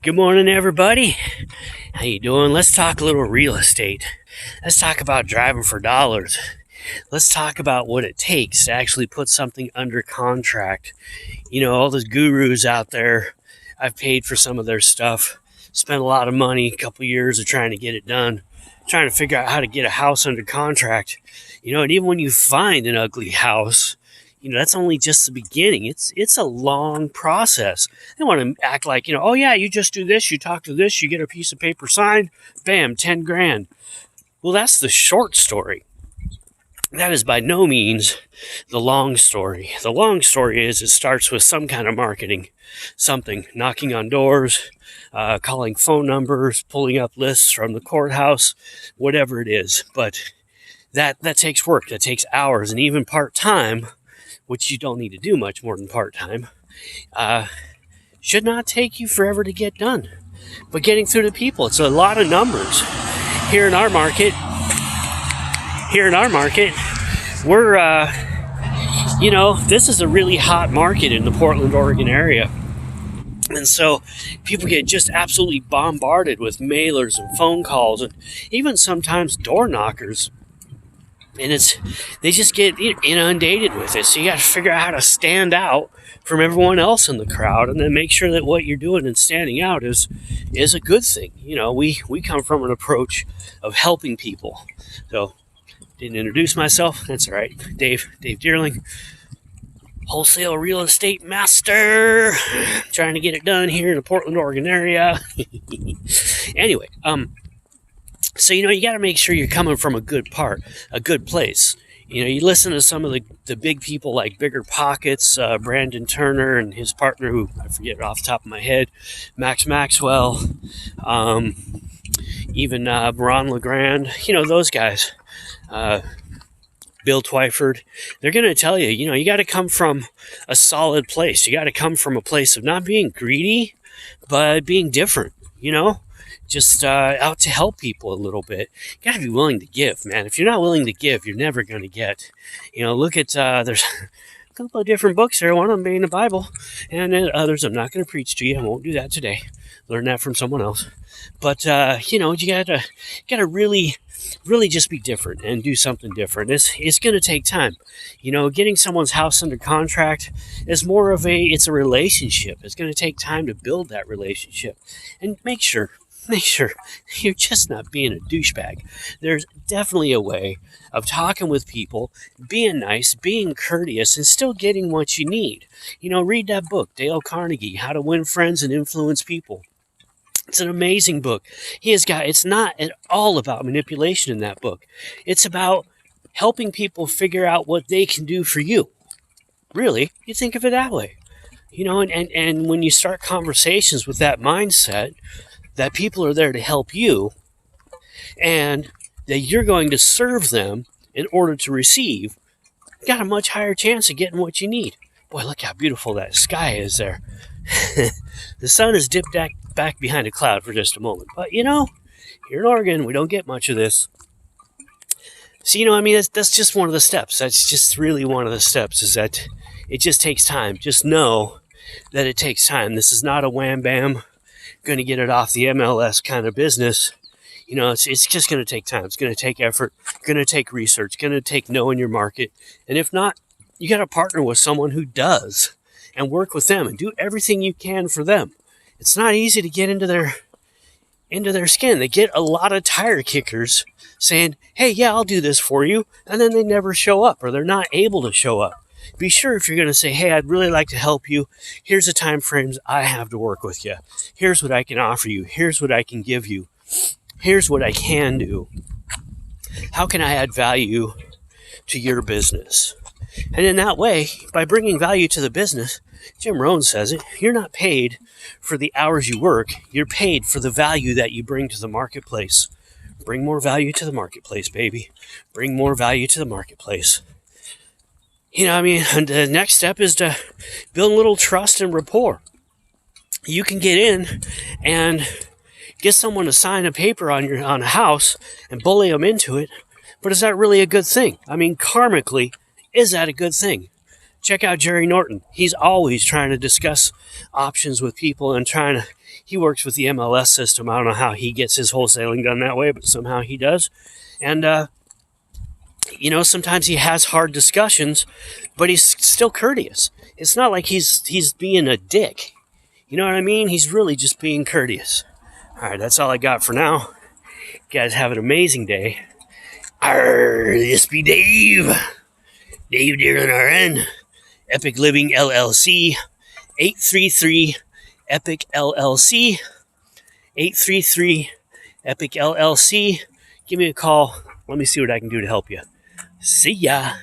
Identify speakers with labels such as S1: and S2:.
S1: Good morning, everybody. How you doing? Let's talk a little real estate. Let's talk about driving for dollars. Let's talk about what it takes to actually put something under contract. You know, all those gurus out there, I've paid for some of their stuff, spent a lot of money, a couple years of trying to get it done, trying to figure out how to get a house under contract. You know, and even when you find an ugly house, you know, that's only just the beginning. It's a long process. They want to act like, you know, oh yeah, you just do this, you talk to this, you get a piece of paper signed, bam, 10 grand. Well, that's the short story. That is by no means the long story. The long story is it starts with some kind of marketing, something, knocking on doors, calling phone numbers, pulling up lists from the courthouse, whatever it is. But that takes work. That takes hours, and even part-time, which you don't need to do much more than part-time, should not take you forever to get done. But getting through to people, it's a lot of numbers. Here in our market, we're, this is a really hot market in the Portland, Oregon area. And so people get just absolutely bombarded with mailers and phone calls and even sometimes door knockers. And they just get inundated with it. So you got to figure out how to stand out from everyone else in the crowd, and then make sure that what you're doing and standing out is a good thing. You know, we come from an approach of helping people. So, didn't introduce myself. That's all right. Dave Deerling, wholesale real estate master, trying to get it done here in the Portland, Oregon area. Anyway, so, you know, you got to make sure you're coming from a good place. You know, you listen to some of the big people like Bigger Pockets, Brandon Turner and his partner, who I forget off the top of my head, Max Maxwell, even Baron Legrand, you know, those guys, Bill Twyford. They're going to tell you, you know, you got to come from a solid place. You got to come from a place of not being greedy, but being different, you know? Just out to help people a little bit. You got to be willing to give, man. If you're not willing to give, you're never going to get. You know, look at, there's a couple of different books there, one of them being the Bible, and then others I'm not going to preach to you. I won't do that today. Learn that from someone else. But, you know, you got to really just be different and do something different. It's going to take time. You know, getting someone's house under contract is more of it's a relationship. It's going to take time to build that relationship. And make sure you're just not being a douchebag. There's definitely a way of talking with people, being nice, being courteous, and still getting what you need. You know, read that book, Dale Carnegie, How to Win Friends and Influence People. It's an amazing book. It's not at all about manipulation in that book. It's about helping people figure out what they can do for you. Really, you think of it that way. You know, and when you start conversations with that mindset, that people are there to help you, and that you're going to serve them in order to receive, you got a much higher chance of getting what you need. Boy, look how beautiful that sky is there. The sun has dipped back behind a cloud for just a moment. But, you know, here in Oregon, we don't get much of this. So, you know, I mean, that's just one of the steps. That's just really one of the steps, is that it just takes time. Just know that it takes time. This is not a wham bam, going to get it off the MLS kind of business. You know, it's just going to take time. It's going to take effort, going to take research, going to take knowing your market. And if not, you got to partner with someone who does and work with them and do everything you can for them. It's not easy to get into their skin. They get a lot of tire kickers saying, hey, yeah, I'll do this for you. And then they never show up, or they're not able to show up. Be sure, if you're going to say, hey, I'd really like to help you, here's the time frames I have to work with you. Here's what I can offer you. Here's what I can give you. Here's what I can do. How can I add value to your business? And in that way, by bringing value to the business, Jim Rohn says it, you're not paid for the hours you work. You're paid for the value that you bring to the marketplace. Bring more value to the marketplace, baby. Bring more value to the marketplace. You know, I mean, the next step is to build a little trust and rapport. You can get in and get someone to sign a paper on a house and bully them into it, but is that really a good thing? I mean, karmically, is that a good thing? Check out Jerry Norton. He's always trying to discuss options with people and he works with the MLS system. I don't know how he gets his wholesaling done that way, but somehow he does. And, sometimes he has hard discussions, but he's still courteous. It's not like he's being a dick. You know what I mean? He's really just being courteous. All right, that's all I got for now. You guys have an amazing day. This be Dave. Dave Dearlin RN. Epic Living LLC. 833 Epic LLC. 833 Epic LLC. Give me a call. Let me see what I can do to help you. See ya.